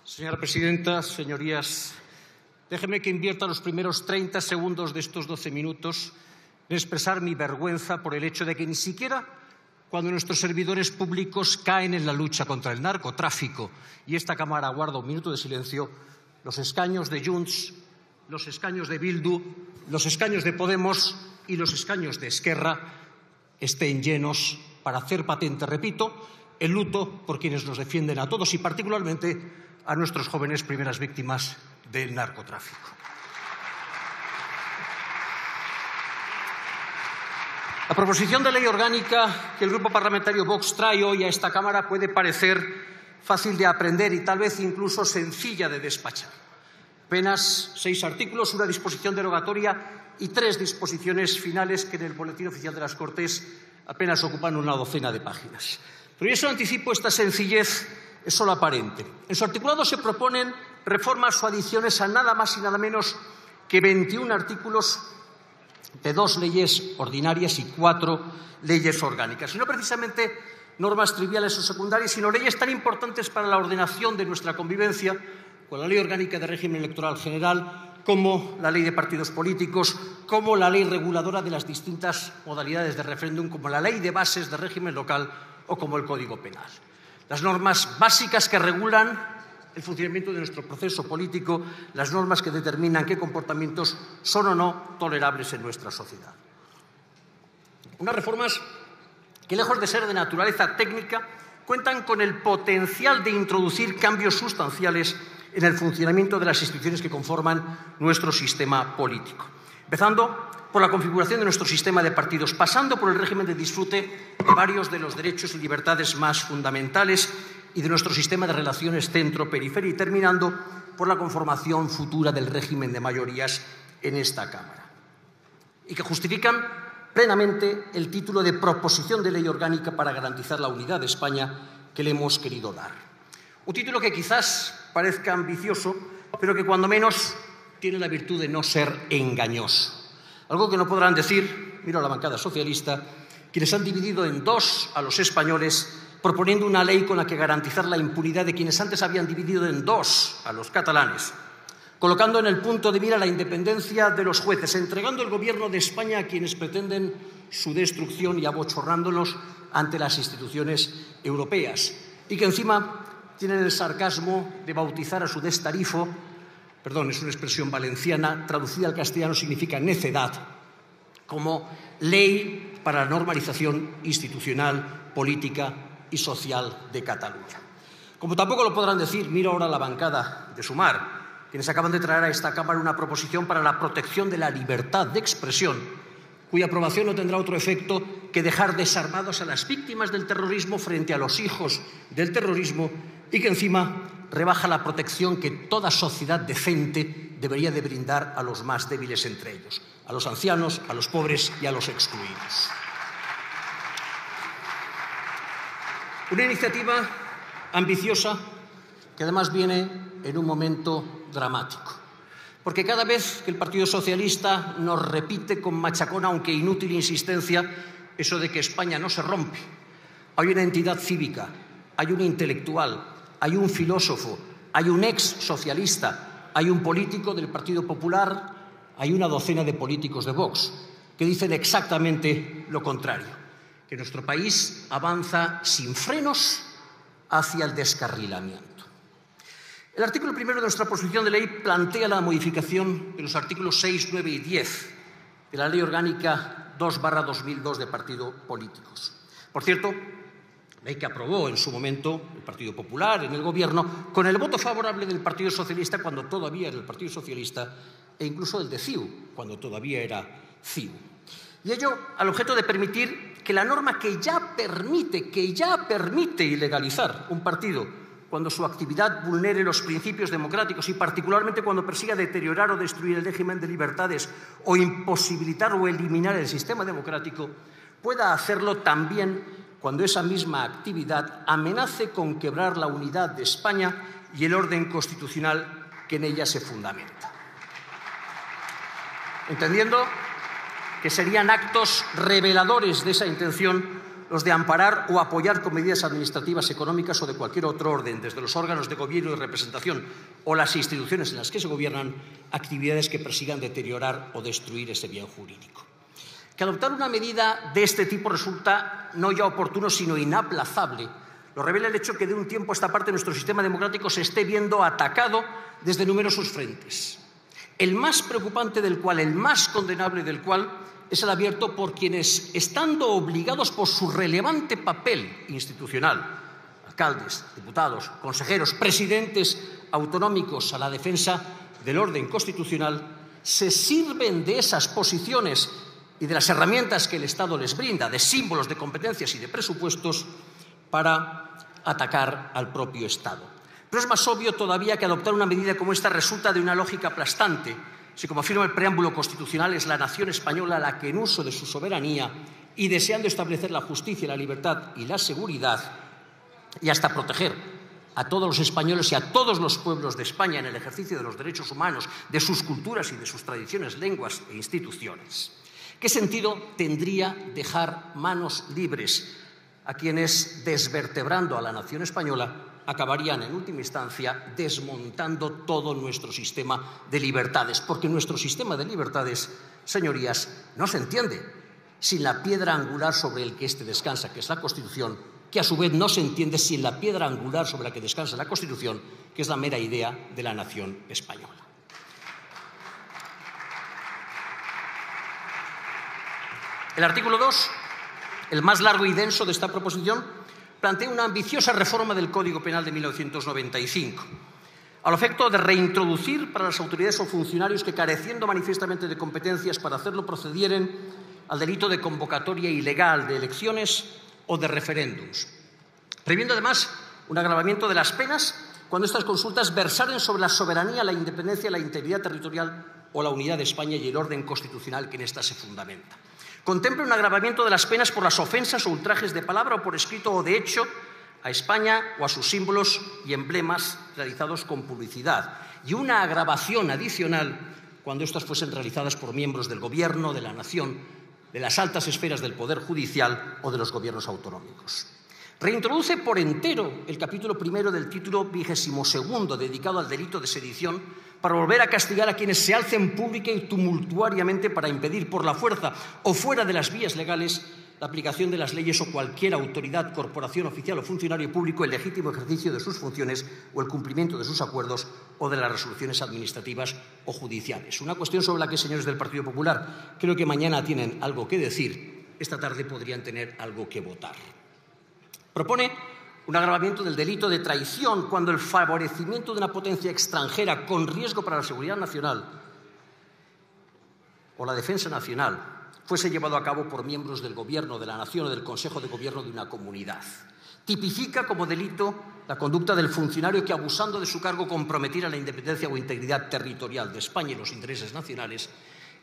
Señora presidenta, señorías, déjenme que invierta los primeros 30 segundos de estos 12 minutos en expresar mi vergüenza por el hecho de que ni siquiera cuando nuestros servidores públicos caen en la lucha contra el narcotráfico y esta Cámara guarda un minuto de silencio, los escaños de Junts, los escaños de Bildu, los escaños de Podemos y los escaños de Esquerra estén llenos para hacer patente, repito, el luto por quienes nos defienden a todos y particularmente a nuestros jóvenes primeras víctimas del narcotráfico. La proposición de ley orgánica que el Grupo Parlamentario Vox trae hoy a esta Cámara puede parecer fácil de aprender y tal vez incluso sencilla de despachar. Apenas 6 artículos, una disposición derogatoria y 3 disposiciones finales que en el Boletín Oficial de las Cortes apenas ocupan una docena de páginas. Pero yo se lo anticipo, esta sencillez es solo aparente. En su articulado se proponen reformas o adiciones a nada más y nada menos que 21 artículos de 2 leyes ordinarias y 4 leyes orgánicas. Y no precisamente normas triviales o secundarias, sino leyes tan importantes para la ordenación de nuestra convivencia, con la Ley Orgánica de Régimen Electoral General, como la Ley de Partidos Políticos, como la Ley Reguladora de las distintas modalidades de referéndum, como la Ley de Bases de Régimen Local o como el Código Penal. Las normas básicas que regulan el funcionamiento de nuestro proceso político, las normas que determinan qué comportamientos son o no tolerables en nuestra sociedad. Unas reformas que, lejos de ser de naturaleza técnica, cuentan con el potencial de introducir cambios sustanciales en el funcionamiento de las instituciones que conforman nuestro sistema político. Empezando por la configuración de nuestro sistema de partidos, pasando por el régimen de disfrute de varios de los derechos y libertades más fundamentales y de nuestro sistema de relaciones centro-periferia y terminando por la conformación futura del régimen de mayorías en esta Cámara. Y que justifican plenamente el título de proposición de ley orgánica para garantizar la unidad de España que le hemos querido dar. Un título que quizás parezca ambicioso, pero que cuando menos tiene la virtud de no ser engañoso. Algo que no podrán decir, miro a la bancada socialista, quienes han dividido en dos a los españoles proponiendo una ley con la que garantizar la impunidad de quienes antes habían dividido en dos a los catalanes, colocando en el punto de mira la independencia de los jueces, entregando el gobierno de España a quienes pretenden su destrucción y abochorrándolos ante las instituciones europeas, y que encima tienen el sarcasmo de bautizar a su destarifo, perdón, es una expresión valenciana, traducida al castellano significa necedad, como ley para la normalización institucional, política y social de Cataluña. Como tampoco lo podrán decir, miro ahora a la bancada de Sumar, quienes acaban de traer a esta Cámara una proposición para la protección de la libertad de expresión, cuya aprobación no tendrá otro efecto que dejar desarmados a las víctimas del terrorismo frente a los hijos del terrorismo y que encima rebaja la protección que toda sociedad decente debería de brindar a los más débiles entre ellos, a los ancianos, a los pobres y a los excluidos. Una iniciativa ambiciosa que además viene en un momento dramático, porque cada vez que el Partido Socialista nos repite con machacona, aunque inútil insistencia, eso de que España no se rompe, hay una entidad cívica, hay un intelectual, hay un filósofo, hay un ex socialista, hay un político del Partido Popular, hay una docena de políticos de Vox que dicen exactamente lo contrario, que nuestro país avanza sin frenos hacia el descarrilamiento. El artículo primero de nuestra proposición de ley plantea la modificación de los artículos 6, 9 y 10 de la Ley Orgánica 2/2002 de partidos políticos. Por cierto, ley que aprobó en su momento el Partido Popular en el Gobierno con el voto favorable del Partido Socialista cuando todavía era el Partido Socialista e incluso el de CiU cuando todavía era CiU. Y ello al objeto de permitir que la norma que ya permite ilegalizar un partido cuando su actividad vulnere los principios democráticos y particularmente cuando persiga deteriorar o destruir el régimen de libertades o imposibilitar o eliminar el sistema democrático, pueda hacerlo también cuando esa misma actividad amenace con quebrar la unidad de España y el orden constitucional que en ella se fundamenta. Entendiendo que serían actos reveladores de esa intención los de amparar o apoyar con medidas administrativas, económicas o de cualquier otro orden, desde los órganos de gobierno y representación o las instituciones en las que se gobiernan, actividades que persigan deteriorar o destruir ese bien jurídico. Que adoptar una medida de este tipo resulta no ya oportuno, sino inaplazable, lo revela el hecho que de un tiempo a esta parte nuestro sistema democrático se esté viendo atacado desde numerosos frentes. El más preocupante del cual, el más condenable del cual, es el abierto por quienes, estando obligados por su relevante papel institucional, alcaldes, diputados, consejeros, presidentes autonómicos a la defensa del orden constitucional, se sirven de esas posiciones y de las herramientas que el Estado les brinda, de símbolos, de competencias y de presupuestos, para atacar al propio Estado. Pero es más obvio todavía que adoptar una medida como esta resulta de una lógica aplastante, si, como afirma el preámbulo constitucional, es la nación española la que, en uso de su soberanía y deseando establecer la justicia, la libertad y la seguridad, y hasta proteger a todos los españoles y a todos los pueblos de España en el ejercicio de los derechos humanos, de sus culturas y de sus tradiciones, lenguas e instituciones, ¿qué sentido tendría dejar manos libres a quienes, desvertebrando a la nación española, acabarían en última instancia desmontando todo nuestro sistema de libertades? Porque nuestro sistema de libertades, señorías, no se entiende sin la piedra angular sobre el que éste descansa, que es la Constitución, que a su vez no se entiende sin la piedra angular sobre la que descansa la Constitución, que es la mera idea de la nación española. El artículo 2, el más largo y denso de esta proposición, plantea una ambiciosa reforma del Código Penal de 1995, al efecto de reintroducir para las autoridades o funcionarios que, careciendo manifiestamente de competencias para hacerlo, procedieren al delito de convocatoria ilegal de elecciones o de referéndums, previendo además un agravamiento de las penas cuando estas consultas versaren sobre la soberanía, la independencia, la integridad territorial o la unidad de España y el orden constitucional que en esta se fundamenta. Contempla un agravamiento de las penas por las ofensas o ultrajes de palabra o por escrito o de hecho a España o a sus símbolos y emblemas realizados con publicidad, y una agravación adicional cuando estas fuesen realizadas por miembros del Gobierno, de la Nación, de las altas esferas del Poder Judicial o de los gobiernos autonómicos. Reintroduce por entero el capítulo primero del título 22º dedicado al delito de sedición, para volver a castigar a quienes se alcen pública y tumultuariamente para impedir por la fuerza o fuera de las vías legales la aplicación de las leyes o cualquier autoridad, corporación oficial o funcionario público el legítimo ejercicio de sus funciones o el cumplimiento de sus acuerdos o de las resoluciones administrativas o judiciales. Una cuestión sobre la que, señores del Partido Popular, creo que mañana tienen algo que decir, esta tarde podrían tener algo que votar. Propone un agravamiento del delito de traición cuando el favorecimiento de una potencia extranjera con riesgo para la seguridad nacional o la defensa nacional fuese llevado a cabo por miembros del Gobierno, de la Nación o del Consejo de Gobierno de una comunidad. Tipifica como delito la conducta del funcionario que, abusando de su cargo, comprometiera la independencia o integridad territorial de España y los intereses nacionales,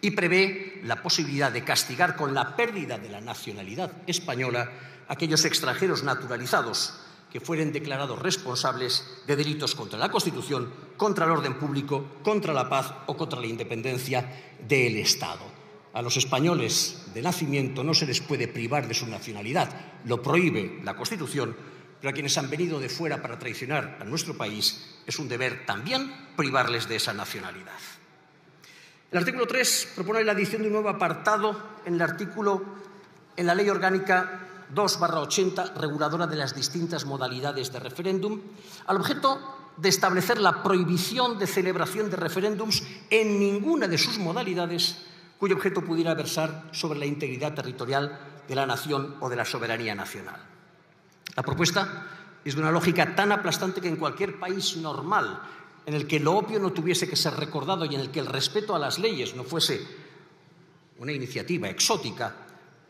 y prevé la posibilidad de castigar con la pérdida de la nacionalidad española a aquellos extranjeros naturalizados que fueren declarados responsables de delitos contra la Constitución, contra el orden público, contra la paz o contra la independencia del Estado. A los españoles de nacimiento no se les puede privar de su nacionalidad, lo prohíbe la Constitución, pero a quienes han venido de fuera para traicionar a nuestro país es un deber también privarles de esa nacionalidad. El artículo 3 propone la adición de un nuevo apartado en la Ley Orgánica 2/80, reguladora de las distintas modalidades de referéndum, al objeto de establecer la prohibición de celebración de referéndums en ninguna de sus modalidades cuyo objeto pudiera versar sobre la integridad territorial de la nación o de la soberanía nacional. La propuesta es de una lógica tan aplastante que en cualquier país normal en el que lo obvio no tuviese que ser recordado y en el que el respeto a las leyes no fuese una iniciativa exótica,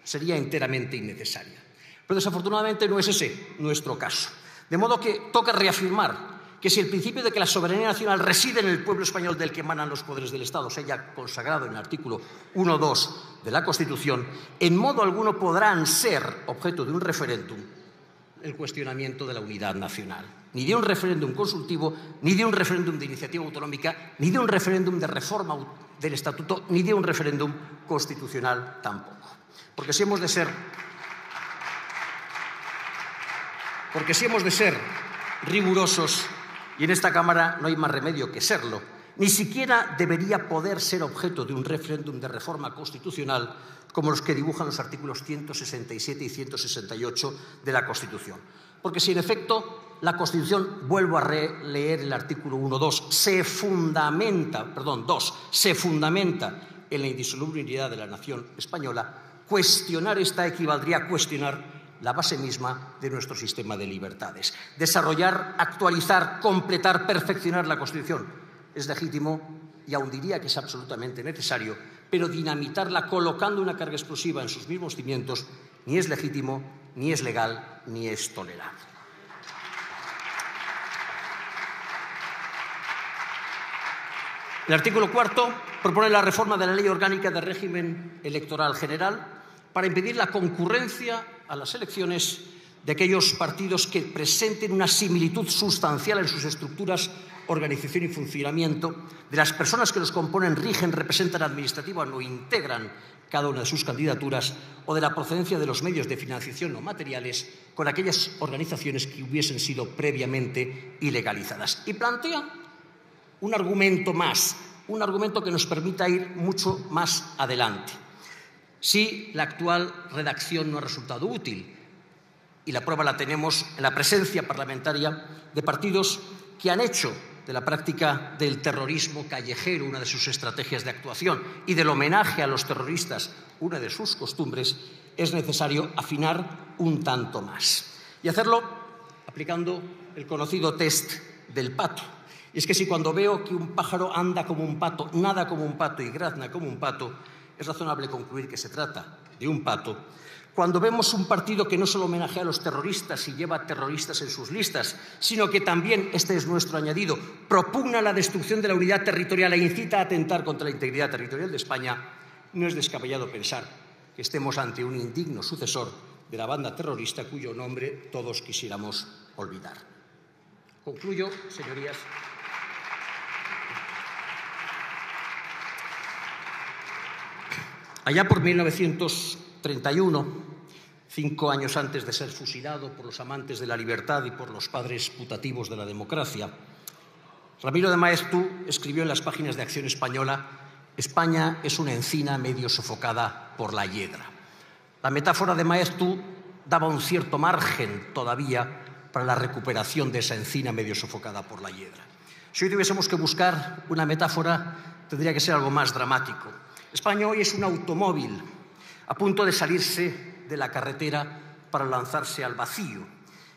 sería enteramente innecesaria. Pero desafortunadamente no es ese nuestro caso. De modo que toca reafirmar que si el principio de que la soberanía nacional reside en el pueblo español del que emanan los poderes del Estado se haya consagrado en el artículo 1.2 de la Constitución, en modo alguno podrán ser objeto de un referéndum el cuestionamiento de la unidad nacional. Ni de un referéndum consultivo, ni de un referéndum de iniciativa autonómica, ni de un referéndum de reforma del Estatuto, ni de un referéndum constitucional tampoco. Porque si hemos de ser porque si hemos de ser rigurosos, y en esta Cámara no hay más remedio que serlo, ni siquiera debería poder ser objeto de un referéndum de reforma constitucional como los que dibujan los artículos 167 y 168 de la Constitución. Porque si en efecto la Constitución, vuelvo a releer el artículo 1.2, se fundamenta en la indisoluble unidad de la nación española, cuestionar esta equivaldría a cuestionar la base misma de nuestro sistema de libertades. Desarrollar, actualizar, completar, perfeccionar la Constitución es legítimo y aún diría que es absolutamente necesario, pero dinamitarla colocando una carga explosiva en sus mismos cimientos ni es legítimo, ni es legal, ni es tolerable. El artículo 4 propone la reforma de la Ley Orgánica de Régimen Electoral General para impedir la concurrencia a las elecciones de aquellos partidos que presenten una similitud sustancial en sus estructuras, organización y funcionamiento, de las personas que los componen, rigen, representan administrativa o integran cada una de sus candidaturas, o de la procedencia de los medios de financiación o materiales con aquellas organizaciones que hubiesen sido previamente ilegalizadas. Y plantea un argumento más, un argumento que nos permita ir mucho más adelante. Si la actual redacción no ha resultado útil, y la prueba la tenemos en la presencia parlamentaria de partidos que han hecho de la práctica del terrorismo callejero una de sus estrategias de actuación y del homenaje a los terroristas una de sus costumbres, es necesario afinar un tanto más. Y hacerlo aplicando el conocido test del pato. Y es que si cuando veo que un pájaro anda como un pato, nada como un pato y grazna como un pato, es razonable concluir que se trata de un pato. Cuando vemos un partido que no solo homenajea a los terroristas y lleva terroristas en sus listas, sino que también, este es nuestro añadido, propugna la destrucción de la unidad territorial e incita a atentar contra la integridad territorial de España, no es descabellado pensar que estemos ante un indigno sucesor de la banda terrorista cuyo nombre todos quisiéramos olvidar. Concluyo, señorías. Allá por 1931, 5 años antes de ser fusilado por los amantes de la libertad y por los padres putativos de la democracia, Ramiro de Maeztu escribió en las páginas de Acción Española: España es una encina medio sofocada por la hiedra. La metáfora de Maeztu daba un cierto margen todavía para la recuperación de esa encina medio sofocada por la hiedra. Si hoy tuviésemos que buscar una metáfora, tendría que ser algo más dramático. España hoy es un automóvil a punto de salirse de la carretera para lanzarse al vacío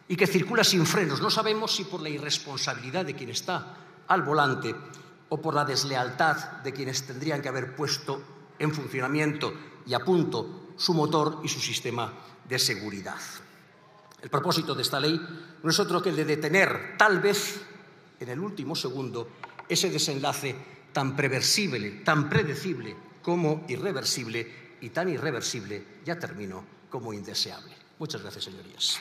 y que circula sin frenos. No sabemos si por la irresponsabilidad de quien está al volante o por la deslealtad de quienes tendrían que haber puesto en funcionamiento y a punto su motor y su sistema de seguridad. El propósito de esta ley no es otro que el de detener, tal vez en el último segundo, ese desenlace tan previsible, tan predecible como irreversible, y tan irreversible, ya termino, como indeseable. Muchas gracias, señorías.